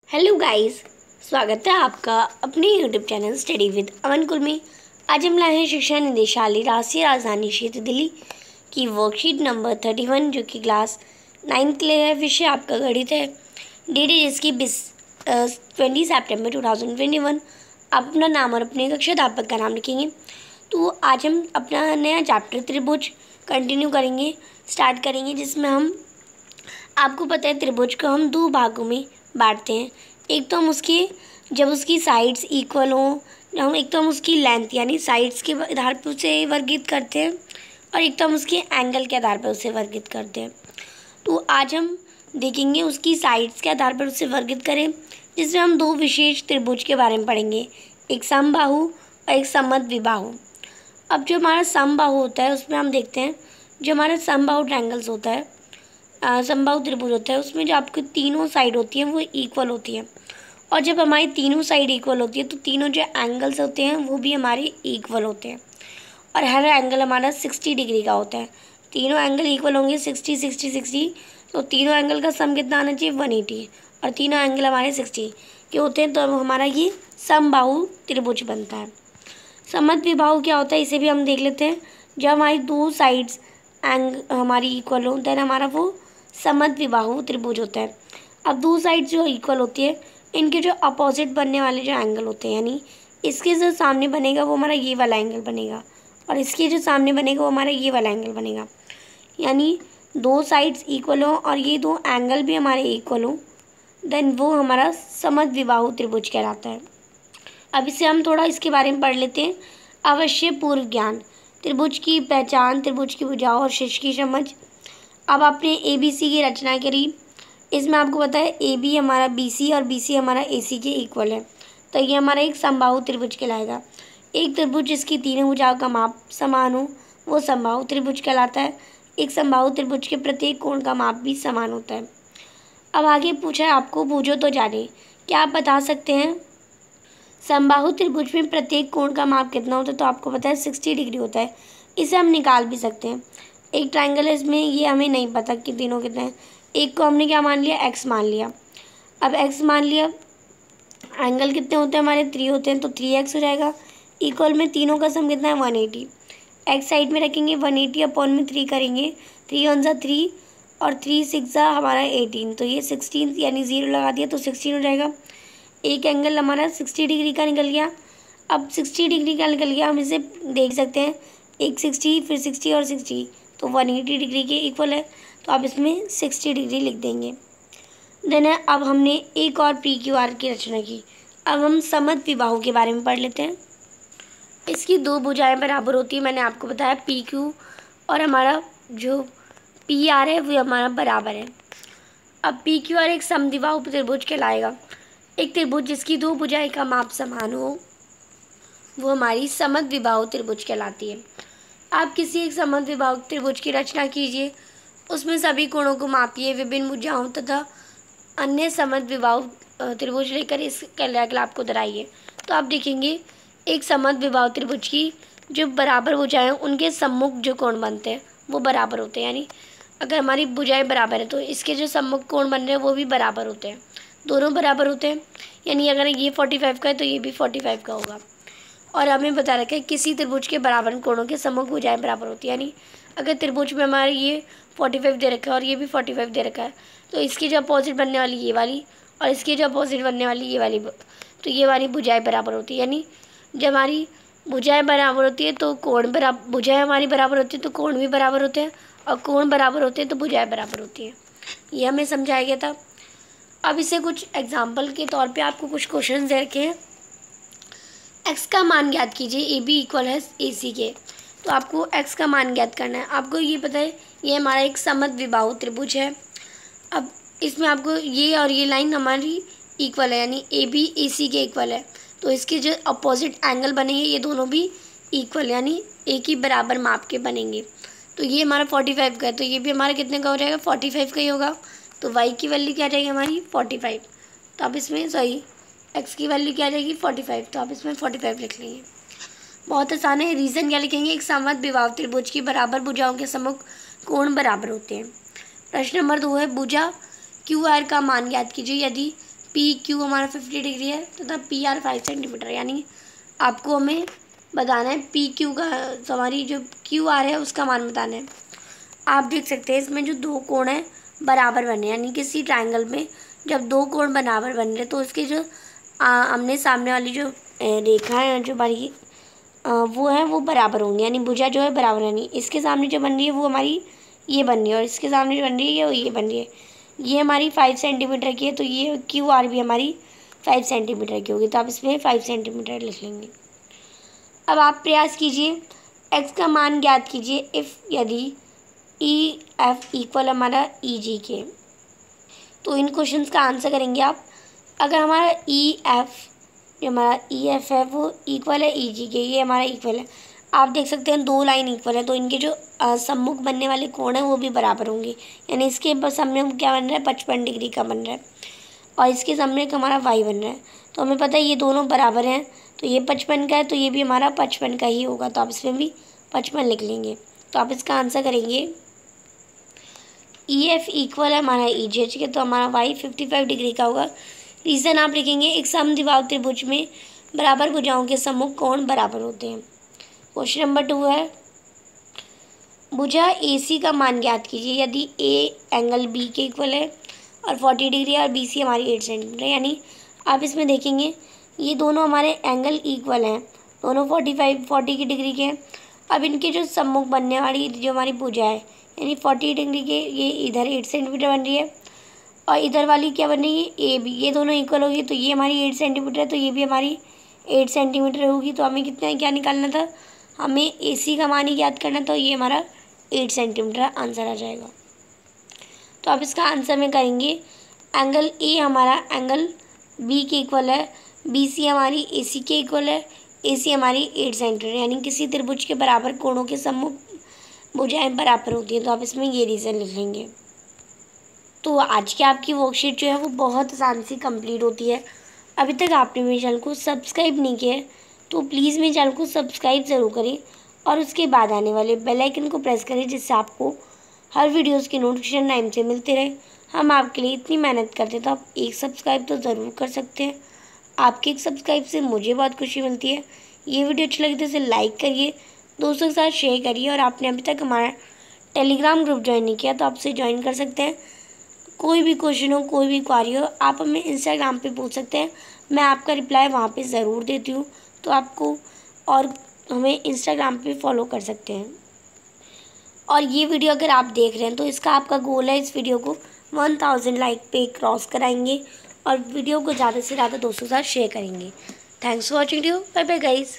Hello guys, स्वागत है आपका अपने यूट्यूब चैनल स्टडी विद अमन कुल में। आज हम लाए हैं शिक्षा निदेशालय राष्ट्रीय राजधानी क्षेत्र दिल्ली की वर्कशीट नंबर 31 जो कि क्लास 9th के लिए है। विषय आपका गणित है। डेट है जिसकी 20 सितंबर 2021। आप अपना नाम और अपने कक्षा अध्यापक का नाम लिखेंगे। तो आज हम अपना नया चैप्टर त्रिभुज कंटिन्यू करेंगे, स्टार्ट करेंगे, जिसमें हम आपको पता है त्रिभुज को हम दो भागों में बांटते हैं। एक तो हम जब उसकी साइड्स इक्वल हों, एक तो हम उसकी लेंथ यानी साइड्स के आधार पर उसे वर्गीकृत करते हैं, और एक तो हम उसके एंगल के आधार पर उसे वर्गीकृत करते हैं। तो आज हम देखेंगे उसकी साइड्स के आधार पर उसे वर्गीकृत करें, जिसमें हम दो विशेष त्रिभुज के बारे में पढ़ेंगे, एक समबाहु और एक समद्विबाहु। अब जो हमारा समबाहु होता है उसमें हम देखते हैं, जो हमारा समबाहु ट्रायंगल्स होता है, समबाहु त्रिभुज होता है, उसमें जो आपकी तीनों साइड होती हैं वो इक्वल होती हैं। और जब हमारी तीनों साइड इक्वल होती है तो तीनों जो एंगल्स होते हैं वो भी हमारे इक्वल होते हैं, और हर एंगल हमारा 60 डिग्री का होता है। तीनों एंगल इक्वल होंगे 60 60 60, तो तीनों एंगल का सम कितना आना चाहिए 180, और तीनों एंगल हमारे 60 के होते हैं, तो हमारा ये समबाहु त्रिभुज बनता है। समद्विबाहु क्या होता है इसे भी हम देख लेते हैं। जब हमारी दो साइड्स हमारी इक्वल हो देन हमारा वो समद्विबाहु त्रिभुज होता है। अब दो साइड्स जो इक्वल होती है, इनके जो अपोजिट बनने वाले जो एंगल होते हैं, यानी इसके जो सामने बनेगा वो हमारा ये वाला एंगल बनेगा, और इसके जो सामने बनेगा वो हमारा ये वाला एंगल बनेगा। यानी दो साइड्स इक्वल हो और ये दो एंगल भी हमारे इक्वल हो, देन वो हमारा समद्विबाहु त्रिभुज कहलाता है। अब इसे हम थोड़ा इसके बारे में पढ़ लेते हैं। अवश्य पूर्व ज्ञान, त्रिभुज की पहचान, त्रिभुज की भुजाओं और शीर्ष की समझ। अब आपने ABC की रचना करी, इसमें आपको पता है AB हमारा BC और BC हमारा AC के इक्वल है, तो ये हमारा एक समबाहु त्रिभुज कहलाएगा। एक त्रिभुज जिसकी तीनों भुजाओं का माप समान हो वो समबाहु त्रिभुज कहलाता है। एक समबाहु त्रिभुज के प्रत्येक कोण का माप भी समान होता है। अब आगे पूछा है आपको बूझो तो जाने, क्या आप बता सकते हैं समबाहु त्रिभुज में प्रत्येक कोण का माप कितना होता है? तो आपको पता है 60 डिग्री होता है। इसे हम निकाल भी सकते हैं। एक ट्रायंगल है, इसमें ये हमें नहीं पता कि तीनों कितने हैं। एक को हमने क्या मान लिया, x मान लिया। अब x मान लिया, एंगल कितने होते हैं हमारे 3 होते हैं, तो 3x हो जाएगा। इक्वल में तीनों का सम कितना है 180। x साइड में रखेंगे 180 अपॉन में 3 करेंगे, 3 1 सा 3 और 3 6 सा हमारा 18, तो ये 16 यानी 0 लगा दिया तो 16 हो जाएगा। एक एंगल हमारा 60 डिग्री का निकल गया। अब 60 डिग्री का निकल गया, हम इसे देख सकते हैं, एक 60 फिर 60 और 60, तो 180 डिग्री के इक्वल है, तो आप इसमें 60 डिग्री लिख देंगे। देन अब हमने एक और PQR की रचना की। अब हम समद्विबाहु के बारे में पढ़ लेते हैं। इसकी दो भुजाएं बराबर होती है, मैंने आपको बताया PQ, और हमारा जो PR है वो हमारा बराबर है। अब PQR एक समद्विबाहु त्रिभुज कहलाएगा। एक त्रिभुज जिसकी दो भुजाएं का माप समान हो वो हमारी समद्विबाहु त्रिभुज कहलाती है। आप किसी एक समद्विबाहु त्रिभुज की रचना कीजिए, उसमें सभी कोणों को मापिए, विभिन्न भुजाओं तथा अन्य समद्विबाहु त्रिभुज लेकर इस क्रियाकलाप को दोहराइए। तो आप देखेंगे एक समद्विबाहु त्रिभुज की जो बराबर भुजाएं उनके सम्मुख जो कोण बनते हैं वो बराबर होते हैं। यानी अगर हमारी भुजाएं बराबर है तो इसके जो सम्मुख कोण बन रहे हैं वो भी बराबर होते हैं, दोनों बराबर होते हैं। यानी अगर ये 45 का है तो ये भी 45 का होगा। और हमें बता रखा है किसी त्रिभुज के बराबर कोणों के सम्मुख भुजाएं बराबर होती है। यानी अगर त्रिभुज में हमारे ये 45 दे रखा है और ये भी 45 दे रखा है, तो इसकी जो अपोजिट बनने वाली ये वाली और इसकी जो अपोजिट बनने वाली ये वाली, तो ये वाली भुजाएं बराबर होती है। यानी जब हमारी भुजाएं बराबर होती है तो भुजाएं हमारी बराबर होती है तो कोण भी बराबर होते हैं, और कोण बराबर होते हैं तो भुजाएं बराबर होती हैं। ये हमें समझाया गया था। अब इसे कुछ एग्जाम्पल के तौर पर आपको कुछ क्वेश्चन दे रखे हैं। x का मान ज्ञात कीजिए, AB इक्वल है AC के, तो आपको x का मान ज्ञात करना है। आपको ये पता है ये हमारा एक समद्विबाहु त्रिभुज है। अब इसमें आपको ये और ये लाइन हमारी इक्वल है, यानी AB AC के इक्वल है, तो इसके जो अपोजिट एंगल बनेंगे ये दोनों भी इक्वल यानी एक ही बराबर माप के बनेंगे। तो ये हमारा 45 का है, तो ये भी हमारा कितने का हो जाएगा 45 का ही होगा। तो y की वैल्यू क्या आ जाएगी हमारी 45, तो आप इसमें x की वैल्यू क्या आ जाएगी 45, तो आप इसमें 45 लिख लेंगे। बहुत आसान है। रीज़न क्या लिखेंगे, एक समद्विबाहु त्रिभुज की बराबर भुजाओं के सम्मुख कोण बराबर होते हैं। प्रश्न नंबर 2 है, भुजा QR का मान ज्ञात कीजिए। यदि पी क्यू हमारा 50 डिग्री है तथा पी आर 5 सेंटीमीटर, यानी आपको हमें बताना है पी क्यू का, तो हमारी जो क्यू आर है उसका मान बताना है। आप देख सकते हैं इसमें जो दो कोण है बराबर बने, यानी किसी ट्रायंगल में जब दो कोण बराबर बन रहे तो उसके जो आमने सामने वाली जो रेखा है जो हमारी वो है वो बराबर होंगी, यानी भुजा जो है बराबर, यानी इसके सामने जो बन रही है वो हमारी ये बन रही है और इसके सामने जो बन रही है वो ये बन रही है। ये हमारी 5 सेंटीमीटर की है तो ये क्यू आर भी हमारी 5 सेंटीमीटर की होगी, तो आप इसमें 5 सेंटीमीटर लिख लेंगे। अब आप प्रयास कीजिए, एक्स का मान ज्ञात कीजिए इफ़ यदि ई एफ इक्वल हमारा ई जी के। तो इन क्वेश्चंस का आंसर करेंगे आप। अगर हमारा ई एफ जो हमारा ई एफ है वो इक्वल है ई जी के, ये हमारा इक्वल है, आप देख सकते हैं दो लाइन इक्वल है तो इनके जो सम्मुख बनने वाले कोण हैं वो भी बराबर होंगे, यानी इसके सम्मुख क्या बन रहा है 55 डिग्री का बन रहा है और इसके सम्मुख हमारा वाई बन रहा है। तो हमें पता है ये दोनों बराबर हैं, तो ये 55 का है तो ये भी हमारा 55 का ही होगा, तो आप इसमें भी 55 लिख लेंगे। तो आप इसका आंसर करेंगे ई एफ इक्वल है हमारा ई जी एच के, तो हमारा वाई 55 डिग्री का होगा। रीज़न आप लिखेंगे एक समद्विबाहु त्रिभुज में बराबर भुजाओं के सम्मुख कोण बराबर होते हैं। क्वेश्चन नंबर 2 है, भुजा ए सी का मान ज्ञात कीजिए यदि ए एंगल बी के इक्वल है और 40 डिग्री और बी सी हमारी 8 सेंटीमीटर, यानी आप इसमें देखेंगे ये दोनों हमारे एंगल इक्वल हैं, दोनों 40 की डिग्री के हैं। अब इनके जो सम्मुख बनने वाली जो हमारी भुजा है यानी 40 डिग्री के, ये इधर 8 सेंटीमीटर बन रही है और इधर वाली क्या बन रही है ए बी, ये दोनों इक्वल होगी तो ये हमारी 8 सेंटीमीटर है तो ये भी हमारी 8 सेंटीमीटर होगी। तो हमें कितना क्या निकालना था, हमें ए सी का मान ही याद करना था, ये हमारा 8 सेंटीमीटर आंसर आ जाएगा। तो आप इसका आंसर में करेंगे एंगल ए हमारा एंगल बी के इक्वल है, बी सी हमारी ए सी के इक्वल है, ए सी हमारी 8 सेंटीमीटर, यानी किसी त्रिभुज के बराबर कोणों के सम्मुख भुजाएं बराबर होती हैं, तो आप इसमें ये रीज़न लिख लेंगे। तो आज की आपकी वर्कशीट जो है वो बहुत आसान से कंप्लीट होती है। अभी तक आपने मेरे चैनल को सब्सक्राइब नहीं किया है तो प्लीज़ मेरे चैनल को सब्सक्राइब ज़रूर करें और उसके बाद आने वाले बेल आइकन को प्रेस करें, जिससे आपको हर वीडियोज़ के नोटिफिकेशन टाइम से मिलते रहे। हम आपके लिए इतनी मेहनत करते हैं तो आप एक सब्सक्राइब तो ज़रूर कर सकते हैं। आपके एक सब्सक्राइब से मुझे बहुत खुशी मिलती है। ये वीडियो अच्छी लगी तो इसे लाइक करिए, दोस्तों के साथ शेयर करिए और आपने अभी तक हमारा टेलीग्राम ग्रुप ज्वाइन नहीं किया तो आप उसे ज्वाइन कर सकते हैं। कोई भी क्वेश्चन हो, कोई भी क्वारी हो, आप हमें इंस्टाग्राम पे पूछ सकते हैं, मैं आपका रिप्लाई वहाँ पे ज़रूर देती हूँ। तो आपको और हमें इंस्टाग्राम पे फॉलो कर सकते हैं। और ये वीडियो अगर आप देख रहे हैं तो इसका आपका गोल है इस वीडियो को 1000 लाइक पे क्रॉस कराएंगे और वीडियो को ज़्यादा से ज़्यादा दोस्तों के साथ शेयर करेंगे। Thanks for watching video, bye bye guys.